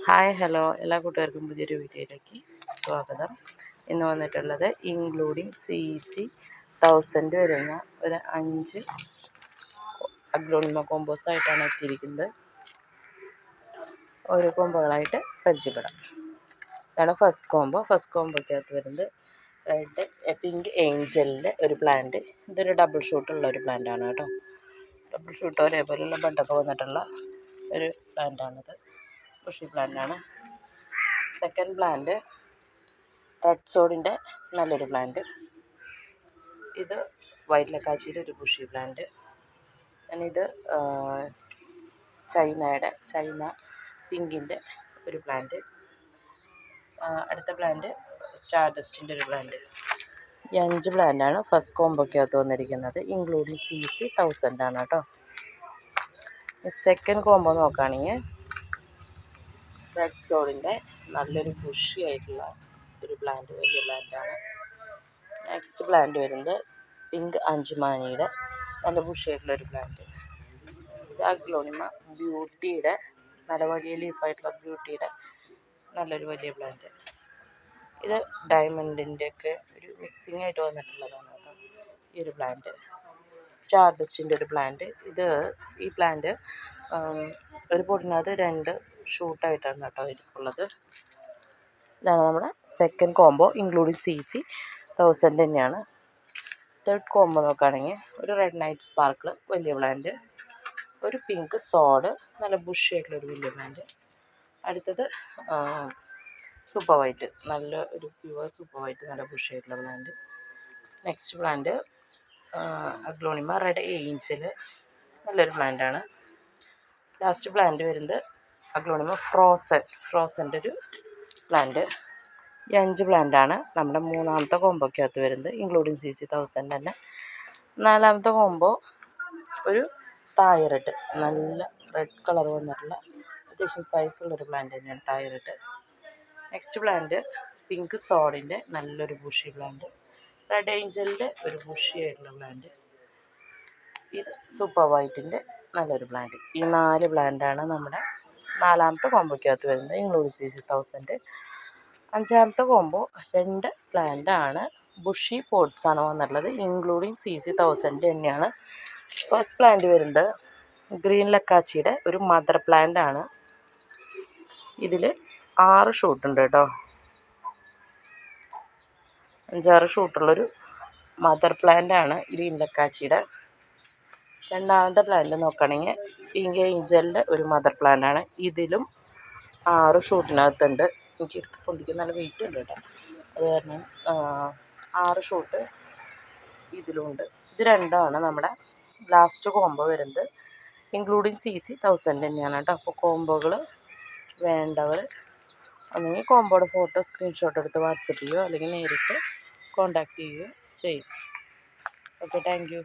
Hi hello എല്ലാ കൂട്ടുകാർക്കും പുതിയൊരു വീഡിയോയിലേക്ക് സ്വാഗതം. ഇന്ന് വന്നിട്ടുള്ളത് ഇൻക്ലൂഡിങ് CEC 1000 വരുന്ന ഒരു 5 അഗ്ലോണിമ കോമ്പോസായിട്ടാണ് എത്തിയിരിക്കുന്നത്. ഓരോ കോമ്പോകളായിട്ട് പരിചയപ്പെടാം. ഇതാണ് ഫസ്റ്റ് കോമ്പോയ്ക്കകത്ത് വരുന്നത് റെഡ് പിങ്ക് ഏഞ്ചലിൻ്റെ ഒരു പ്ലാന്റ്. ഇതൊരു ഡബിൾ ഷൂട്ടുള്ള ഒരു പ്ലാന്റാണ് കേട്ടോ. ഡബിൾ ഷൂട്ട് ഒരേപോലെയുള്ള ബഡൊക്കെ വന്നിട്ടുള്ള ഒരു പ്ലാന്റാണിത്. ബുഷി പ്ലാന്റാണ്. സെക്കൻഡ് പ്ലാന്റ് റെഡ് സോഡിൻ്റെ നല്ലൊരു പ്ലാന്റ്. ഇത് വൈറ്റ് ലക്കാച്ചിയുടെ ഒരു ബുഷി പ്ലാന്റ്. ഇത് ചൈന പിങ്കിൻ്റെ ഒരു പ്ലാന്റ്. അടുത്ത പ്ലാന്റ് സ്റ്റാർ ഡസ്റ്റിൻ്റെ ഒരു പ്ലാന്റ്. ഈ 5 പ്ലാന്റാണ് ഫസ്റ്റ് കോമ്പോയ്ക്കകത്ത് വന്നിരിക്കുന്നത്. ഇൻക്ലൂഡിങ് CEC 1000 ആണ് കേട്ടോ. സെക്കൻഡ് കോമ്പോ നോക്കുകയാണെങ്കിൽ റെഡ് സോഡിൻ്റെ നല്ലൊരു ബുഷി ആയിട്ടുള്ള ഒരു പ്ലാന്റ്, വലിയ പ്ലാന്റാണ്. നെക്സ്റ്റ് പ്ലാന്റ് വരുന്നത് പിങ്ക് അഞ്ചുമാനിയുടെ നല്ല ബുഷി ആയിട്ടുള്ള ഒരു പ്ലാന്റ്. ഇത് അഗ്ലോണിമ ബ്യൂട്ടിയുടെ നല്ല വലിയ ലീഫായിട്ടുള്ള ബ്യൂട്ടിയുടെ നല്ലൊരു വലിയ പ്ലാന്റ്. ഇത് ഡയമണ്ടിൻ്റെ ഒക്കെ ഒരു മിക്സിംഗ് ആയിട്ട് വന്നിട്ടുള്ളതാണ് കേട്ടോ ഈ ഒരു പ്ലാന്റ്. സ്റ്റാർ ഡസ്റ്റിൻ്റെ ഒരു പ്ലാന്റ്. ഈ പ്ലാന്റ് ഒരു പൊടിനകത്ത് 2 ഷൂട്ടായിട്ടാണ് കേട്ടോ ഇരിക്കുള്ളത്. ഇതാണ് നമ്മുടെ സെക്കൻഡ് കോമ്പോ ഇൻക്ലൂഡിങ് CEC 1000 തന്നെയാണ്. തേർഡ് കോമ്പോ നോക്കുകയാണെങ്കിൽ ഒരു റെഡ് നൈറ്റ് സ്പാർക്കിൾ വലിയ പ്ലാന്റ്, ഒരു പിങ്ക് സോഡ് നല്ല ബുഷി ആയിട്ടുള്ളൊരു വലിയ പ്ലാന്റ്. അടുത്തത് സൂപ്പർ വൈറ്റ്, നല്ല ഒരു പ്യുവർ സൂപ്പർ വൈറ്റ് നല്ല ബുഷി ആയിട്ടുള്ള plant. Next plant aglaonema red Angel നല്ലൊരു പ്ലാന്റാണ്. ലാസ്റ്റ് പ്ലാന്റ് വരുന്നത് അഗ്ലോണിമ ഫ്രോസൻ്റെ ഒരു പ്ലാന്റ്. ഈ 5 പ്ലാന്റാണ് നമ്മുടെ മൂന്നാമത്തെ കോമ്പോയ്ക്കകത്ത് വരുന്നത് ഇൻക്ലൂഡിങ് CEC 1000 തന്നെ. നാലാമത്തെ കോമ്പോ ഒരു തായ് നല്ല റെഡ് കളർ വന്നിട്ടുള്ള അത്യാവശ്യം സൈസുള്ളൊരു പ്ലാന്റ് തന്നെയാണ് തായ്. നെക്സ്റ്റ് പ്ലാന്റ് പിങ്ക് സോഡിൻ്റെ നല്ലൊരു ബുഷി പ്ലാന്റ്, റെഡ് ഏഞ്ചലിൻ്റെ ഒരു ബുഷി ആയിട്ടുള്ള പ്ലാന്റ്. ഇത് സൂപ്പർ വൈറ്റിൻ്റെ നല്ലൊരു പ്ലാന്റ്. ഈ 4 പ്ലാന്റാണ് നമ്മുടെ നാലാമത്തെ കോമ്പോയ്ക്കകത്ത് വരുന്നത് ഇൻക്ലൂഡിങ് CEC 1000. അഞ്ചാമത്തെ കോമ്പോ 2 പ്ലാന്റാണ് ബുഷി പോട്ട്സാണ് വന്നിട്ടുള്ളത് ഇൻക്ലൂഡിങ് CEC 1000 തന്നെയാണ്. ഫസ്റ്റ് പ്ലാന്റ് വരുന്നത് ഗ്രീൻ ലക്കാച്ചിയുടെ ഒരു മദർ പ്ലാന്റ് ആണ്. ഇതിൽ 6 ഷൂട്ടുണ്ട് കേട്ടോ. 5-6 ഷൂട്ടുള്ളൊരു മദർ പ്ലാന്റ് ആണ് ഗ്രീൻ ലക്കാച്ചിയുടെ. രണ്ടാമത്തെ പ്ലാന്റ് നോക്കുകയാണെങ്കിൽ പിങ്ക് ഏഞ്ചലിൻ്റെ ഒരു മദർ പ്ലാന്റ് ആണ്. ഇതിലും 6 ഷൂട്ടിനകത്തുണ്ട്. എനിക്ക് എടുത്ത് പൊന്തിക്കുന്ന നല്ല വെയിറ്റ് ഉണ്ട് കേട്ടോ. അത് കാരണം 6 ഷൂട്ട് ഇതിലുമുണ്ട്. ഇത് രണ്ടാണ് നമ്മുടെ ലാസ്റ്റ് കോമ്പോ വരുന്നത് ഇൻക്ലൂഡിങ് CEC 1000 തന്നെയാണ് കേട്ടോ. അപ്പോൾ കോമ്പോകൾ വേണ്ടവർ ഒന്നെങ്കിൽ കോമ്പോയുടെ ഫോട്ടോ സ്ക്രീൻഷോട്ട് എടുത്ത് വാട്സപ്പ് ചെയ്യുകയോ അല്ലെങ്കിൽ നേരിട്ട് കോൺടാക്റ്റ് ചെയ്യുകയോ ചെയ്യും. Okay, thank you.